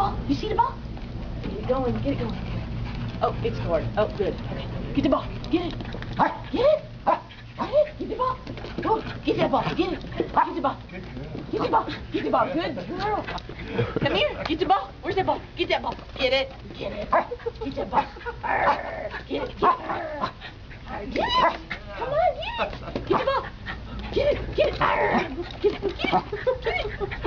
ball. You see the ball? Get it going. Get it going. Oh, it scored. Oh, good. Okay. Get the ball. Get it. Get it. Get the ball. Oh, get that ball. Get it. Get the ball. Get the ball. Get the ball. Good girl. Come here. Get the ball. Where's that ball? Get that ball. Get it. Get it. Get that ball. Get it. Get it. Get it. Come on, get it. Get the ball. Get it. Get it. Get it. Get it. Get it.